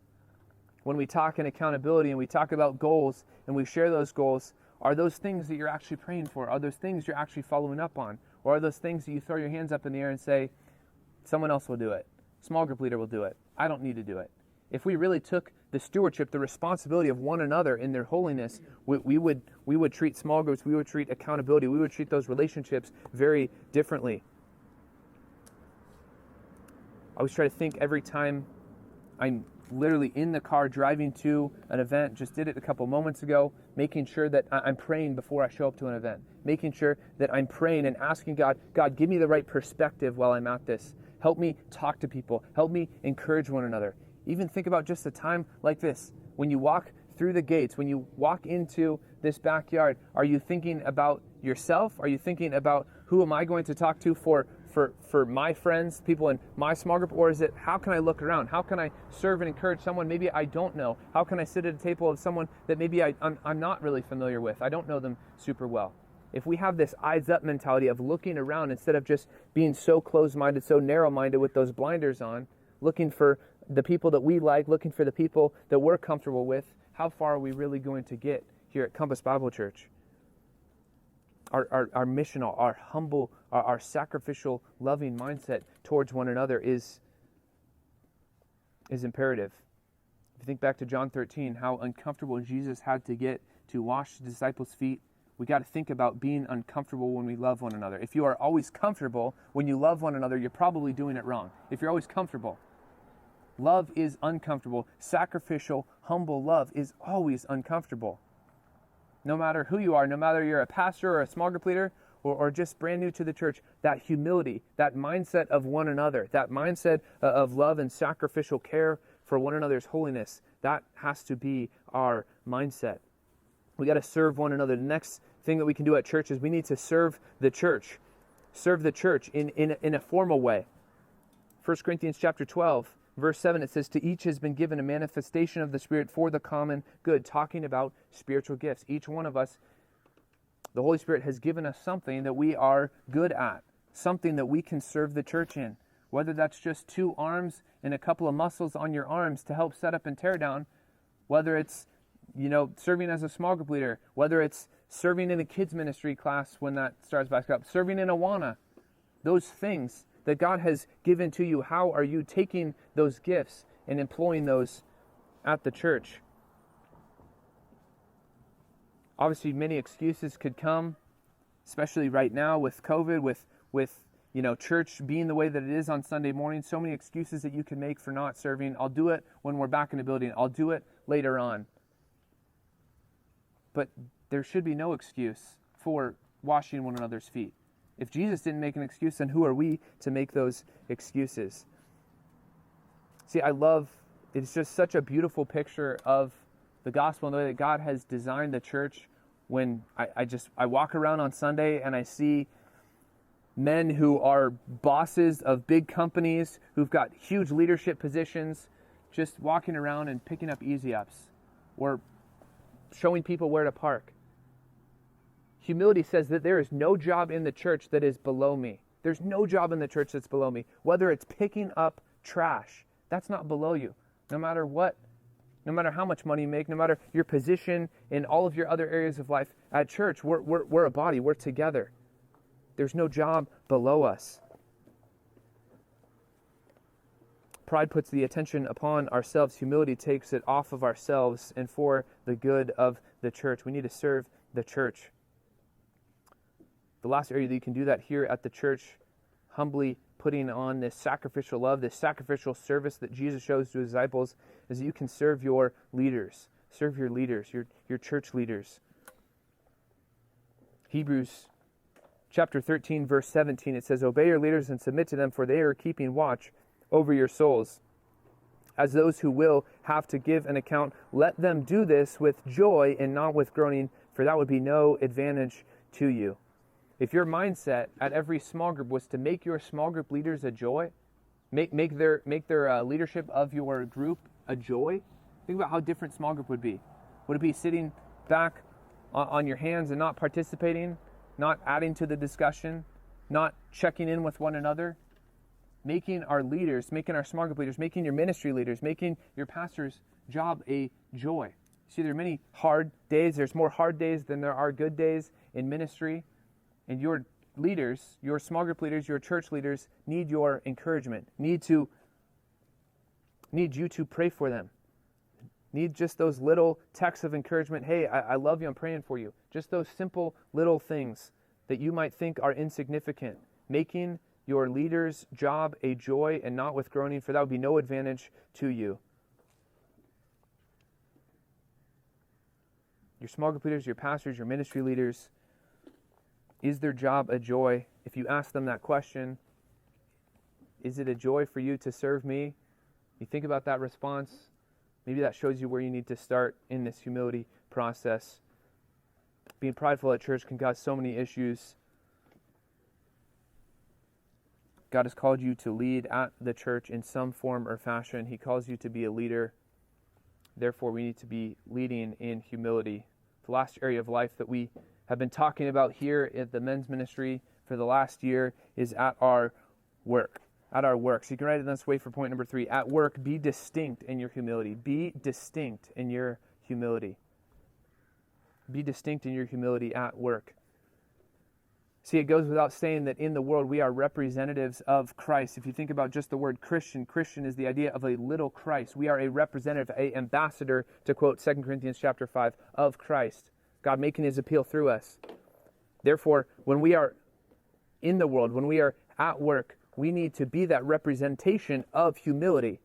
When we talk in accountability and we talk about goals and we share those goals, are those things that you're actually praying for? Are those things you're actually following up on? Or are those things that you throw your hands up in the air and say, someone else will do it. Small group leader will do it. I don't need to do it. If we really took the stewardship, the responsibility of one another in their holiness, we would treat small groups, we would treat accountability, we would treat those relationships very differently. I always try to think every time I'm literally in the car driving to an event, just did it a couple moments ago, making sure that I'm praying before I show up to an event, making sure that I'm praying and asking God, give me the right perspective while I'm at this. Help me talk to people. Help me encourage one another. Even think about just a time like this. When you walk through the gates, when you walk into this backyard, are you thinking about yourself? Are you thinking about who am I going to talk to for my friends, people in my small group? Or is it, how can I look around? How can I serve and encourage someone maybe I don't know? How can I sit at a table of someone that maybe I'm not really familiar with? I don't know them super well. If we have this eyes up mentality of looking around instead of just being so closed-minded, so narrow-minded with those blinders on, looking for the people that we like, looking for the people that we're comfortable with, how far are we really going to get here at Compass Bible Church? Our missional, our humble, our sacrificial, loving mindset towards one another is imperative. If you think back to John 13, how uncomfortable Jesus had to get to wash the disciples' feet we got to think about being uncomfortable when we love one another. If you are always comfortable when you love one another, you're probably doing it wrong. If you're always comfortable, love is uncomfortable. Sacrificial, humble love is always uncomfortable. No matter who you are, no matter you're a pastor or a small group leader or just brand new to the church, that humility, that mindset of one another, that mindset of love and sacrificial care for one another's holiness, that has to be our mindset. We got to serve one another. The next thing that we can do at church is we need to serve the church. Serve the church in a formal way. 1 Corinthians chapter 12, verse 7, it says, to each has been given a manifestation of the Spirit for the common good, talking about spiritual gifts. Each one of us, the Holy Spirit has given us something that we are good at, something that we can serve the church in. Whether that's just 2 arms and a couple of muscles on your arms to help set up and tear down, whether it's, serving as a small group leader, whether it's serving in a kids ministry class when that starts back up, serving in Awana, those things that God has given to you, how are you taking those gifts and employing those at the church? Obviously, many excuses could come, especially right now with COVID, with church being the way that it is on Sunday morning. So many excuses that you can make for not serving. I'll do it when we're back in the building. I'll do it later on. But there should be no excuse for washing one another's feet. If Jesus didn't make an excuse, then who are we to make those excuses? See, it's just such a beautiful picture of the gospel and the way that God has designed the church. When I walk around on Sunday and I see men who are bosses of big companies, who've got huge leadership positions, just walking around and picking up easy ups or showing people where to park. Humility says that there is no job in the church that is below me. There's no job in the church that's below me. Whether it's picking up trash, that's not below you. No matter what, no matter how much money you make, no matter your position in all of your other areas of life, at church, we're a body, we're together. There's no job below us. Pride puts the attention upon ourselves. Humility takes it off of ourselves and for the good of the church. We need to serve the church. The last area that you can do that here at the church, humbly putting on this sacrificial love, this sacrificial service that Jesus shows to his disciples, is that you can serve your leaders. Serve your leaders, your church leaders. Hebrews chapter 13, verse 17, it says, obey your leaders and submit to them, for they are keeping watch over your souls. As those who will have to give an account, let them do this with joy and not with groaning, for that would be no advantage to you. If your mindset at every small group was to make your small group leaders a joy, make their leadership of your group a joy, think about how different small group would be. Would it be sitting back on your hands and not participating, not adding to the discussion, not checking in with one another? Making our leaders, making our small group leaders, making your ministry leaders, making your pastor's job a joy. See, there are many hard days. There's more hard days than there are good days in ministry. And your leaders, your small group leaders, your church leaders need your encouragement, need you to pray for them. Need just those little texts of encouragement. Hey, I love you, I'm praying for you. Just those simple little things that you might think are insignificant. Making your leader's job a joy and not with groaning, for that would be no advantage to you. Your small group leaders, your pastors, your ministry leaders, is their job a joy? If you ask them that question, is it a joy for you to serve me? You think about that response, maybe that shows you where you need to start in this humility process. Being prideful at church can cause so many issues. God has called you to lead at the church in some form or fashion. He calls you to be a leader. Therefore, we need to be leading in humility. The last area of life that we have been talking about here at the men's ministry for the last year is at our work. At our work. So you can write it this way for point number 3. At work, be distinct in your humility. Be distinct in your humility. Be distinct in your humility at work. See, it goes without saying that in the world we are representatives of Christ. If you think about just the word Christian, Christian is the idea of a little Christ. We are a representative, an ambassador, to quote 2 Corinthians chapter 5, of Christ. God making his appeal through us. Therefore, when we are in the world, when we are at work, we need to be that representation of humility,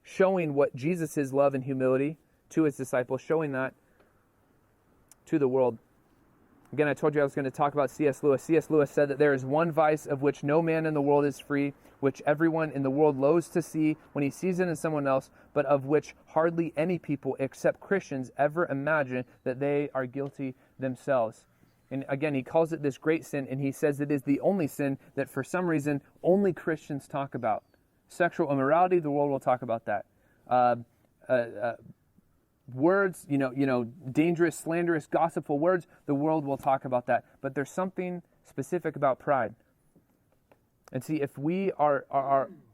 showing what Jesus' love and humility to his disciples, showing that to the world. Again, I told you I was going to talk about C.S. Lewis. C.S. Lewis said that there is one vice of which no man in the world is free, which everyone in the world loathes to see when he sees it in someone else, but of which hardly any people except Christians ever imagine that they are guilty themselves. And again, he calls it this great sin, and he says it is the only sin that for some reason only Christians talk about. Sexual immorality, the world will talk about that. Words, dangerous, slanderous, gossipful words, the world will talk about that. But there's something specific about pride. And see, if we are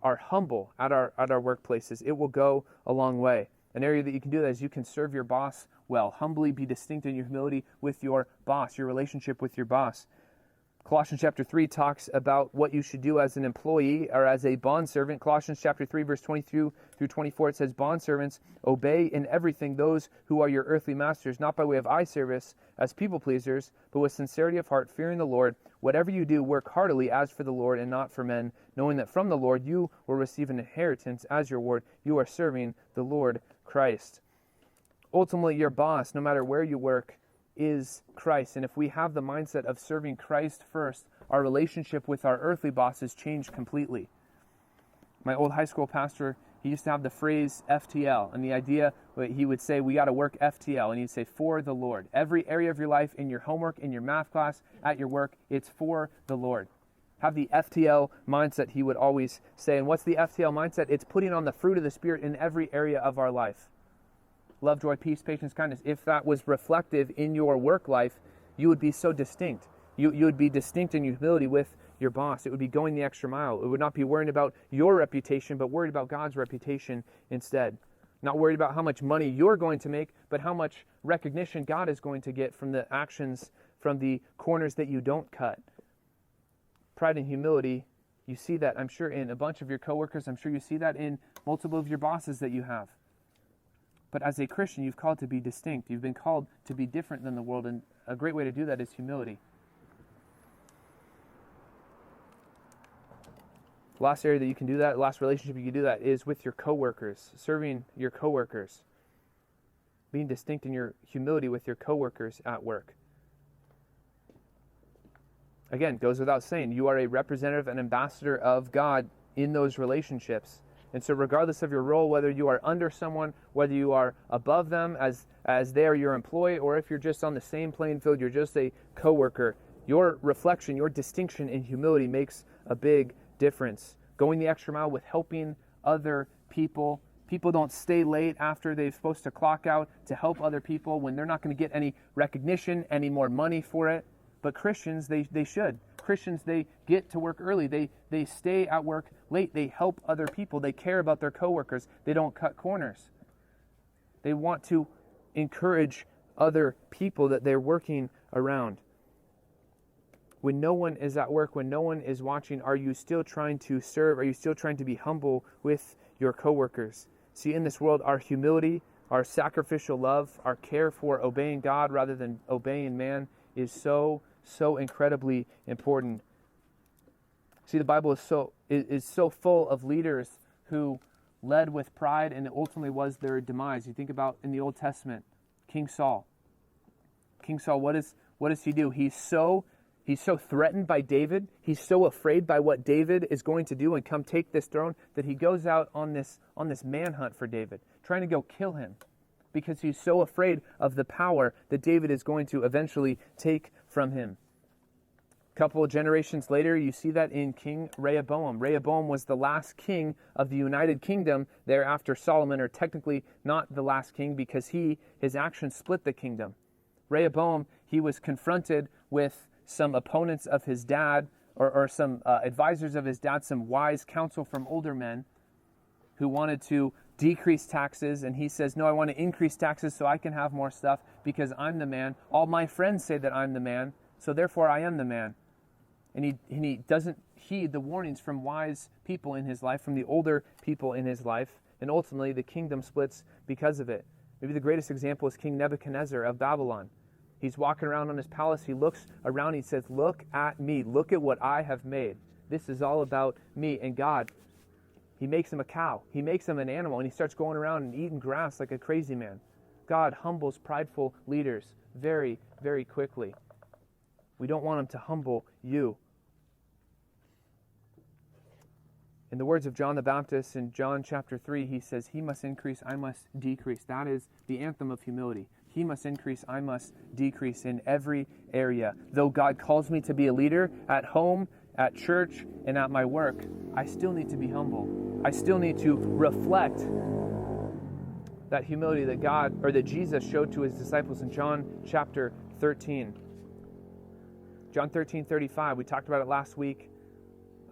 humble at our workplaces, it will go a long way. An area that you can do that is you can serve your boss well. Humbly be distinct in your humility with your boss, your relationship with your boss. Colossians chapter 3 talks about what you should do as an employee or as a bondservant. Colossians chapter 3, verse 22 through 24, it says, "Bondservants, obey in everything those who are your earthly masters, not by way of eye service as people pleasers, but with sincerity of heart, fearing the Lord. Whatever you do, work heartily as for the Lord and not for men, knowing that from the Lord you will receive an inheritance as your reward. You are serving the Lord Christ." Ultimately, your boss, no matter where you work, is Christ. And if we have the mindset of serving Christ first, our relationship with our earthly bosses changed completely. My old high school pastor, he used to have the phrase FTL, and the idea, he would say, we got to work FTL, and he'd say, for the Lord. Every area of your life, in your homework, in your math class, at your work, it's for the Lord. Have the FTL mindset, he would always say. And what's the FTL mindset? It's putting on the fruit of the Spirit in every area of our life. Love, joy, peace, patience, kindness. If that was reflective in your work life, you would be so distinct. You would be distinct in your humility with your boss. It would be going the extra mile. It would not be worrying about your reputation, but worried about God's reputation instead. Not worried about how much money you're going to make, but how much recognition God is going to get from the actions, from the corners that you don't cut. Pride and humility, you see that, I'm sure, in a bunch of your coworkers. I'm sure you see that in multiple of your bosses that you have. But as a Christian, you've called to be distinct. You've been called to be different than the world, and a great way to do that is humility. The last area that you can do that, the last relationship you can do that is with your coworkers, serving your coworkers, being distinct in your humility with your coworkers at work. Again, goes without saying, you are a representative and ambassador of God in those relationships. And so regardless of your role, whether you are under someone, whether you are above them as they are your employee, or if you're just on the same playing field, you're just a coworker, your reflection, your distinction in humility makes a big difference. Going the extra mile with helping other people. People don't stay late after they're supposed to clock out to help other people when they're not going to get any recognition, any more money for it. But Christians, they should. Christians, they get to work early. They stay at work late. They help other people. They care about their coworkers. They don't cut corners. They want to encourage other people that they're working around. When no one is at work, when no one is watching, are you still trying to serve? Are you still trying to be humble with your coworkers? See, in this world, our humility, our sacrificial love, our care for obeying God rather than obeying man is so incredibly important. See, the Bible is so full of leaders who led with pride, and it ultimately was their demise. You think about in the Old Testament, King Saul. King Saul, what does he do? He's so threatened by David. He's so afraid by what David is going to do and come take this throne that he goes out on this manhunt for David, trying to go kill him, because he's so afraid of the power that David is going to eventually take from him. A couple of generations later, you see that in King Rehoboam. Rehoboam was the last king of the United Kingdom there after Solomon, or technically not the last king because his actions split the kingdom. Rehoboam, he was confronted with some opponents of his dad, or some advisors of his dad, some wise counsel from older men who wanted to decrease taxes, and he says, no, I want to increase taxes so I can have more stuff because I'm the man. All my friends say that I'm the man, so therefore I am the man. And he doesn't heed the warnings from wise people in his life, from the older people in his life, and ultimately the kingdom splits because of it. Maybe the greatest example is King Nebuchadnezzar of Babylon. He's walking around on his palace. He looks around. He says, look at me. Look at what I have made. This is all about me. And God, he makes him a cow. He makes him an animal. And he starts going around and eating grass like a crazy man. God humbles prideful leaders very, very quickly. We don't want him to humble you. In the words of John the Baptist in John chapter 3, he says, he must increase, I must decrease. That is the anthem of humility. He must increase, I must decrease in every area. Though God calls me to be a leader at home, at church, and at my work, I still need to be humble. I still need to reflect that humility that God, or that Jesus showed to his disciples in John chapter 13. John 13:35, we talked about it last week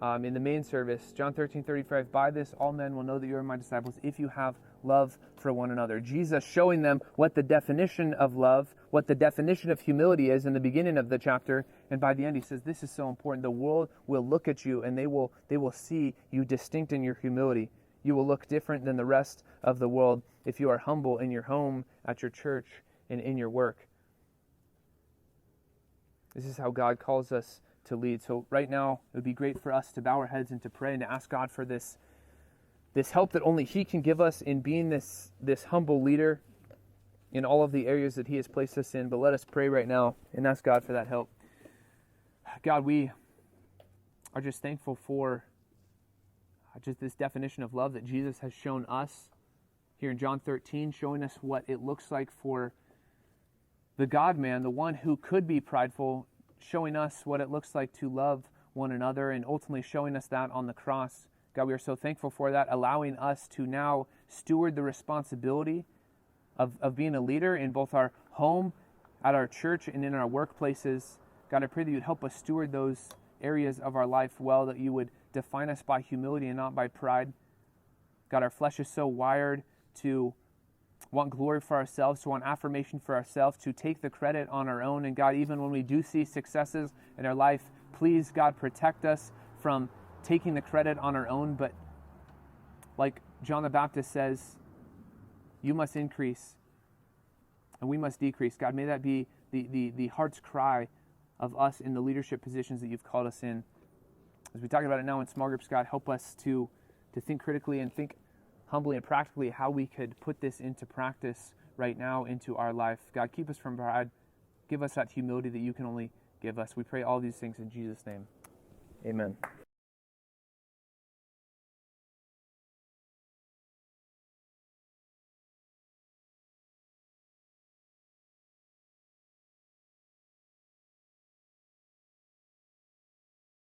in the main service. John 13:35, by this all men will know that you are my disciples if you have love for one another. Jesus showing them what the definition of love, what the definition of humility is in the beginning of the chapter, and by the end he says, this is so important. The world will look at you and they will see you distinct in your humility. You will look different than the rest of the world if you are humble in your home, at your church, and in your work. This is how God calls us to lead. So right now, it would be great for us to bow our heads and to pray and to ask God for this help that only he can give us in being this humble leader in all of the areas that he has placed us in. But let us pray right now and ask God for that help. God, we are just thankful for just this definition of love that Jesus has shown us here in John 13, showing us what it looks like for the God-man, the one who could be prideful, showing us what it looks like to love one another, and ultimately showing us that on the cross. God, we are so thankful for that, allowing us to now steward the responsibility of being a leader in both our home, at our church, and in our workplaces. God, I pray that you'd help us steward those areas of our life well, that you would define us by humility and not by pride. God, our flesh is so wired to want glory for ourselves, to want affirmation for ourselves, to take the credit on our own. And God, even when we do see successes in our life, please, God, protect us from taking the credit on our own. But like John the Baptist says, you must increase and we must decrease. God, may that be the heart's cry of us in the leadership positions that you've called us in. As we talk about it now in small groups, God, help us to think critically and think humbly and practically how we could put this into practice right now into our life. God, keep us from pride. Give us that humility that you can only give us. We pray all these things in Jesus' name. Amen.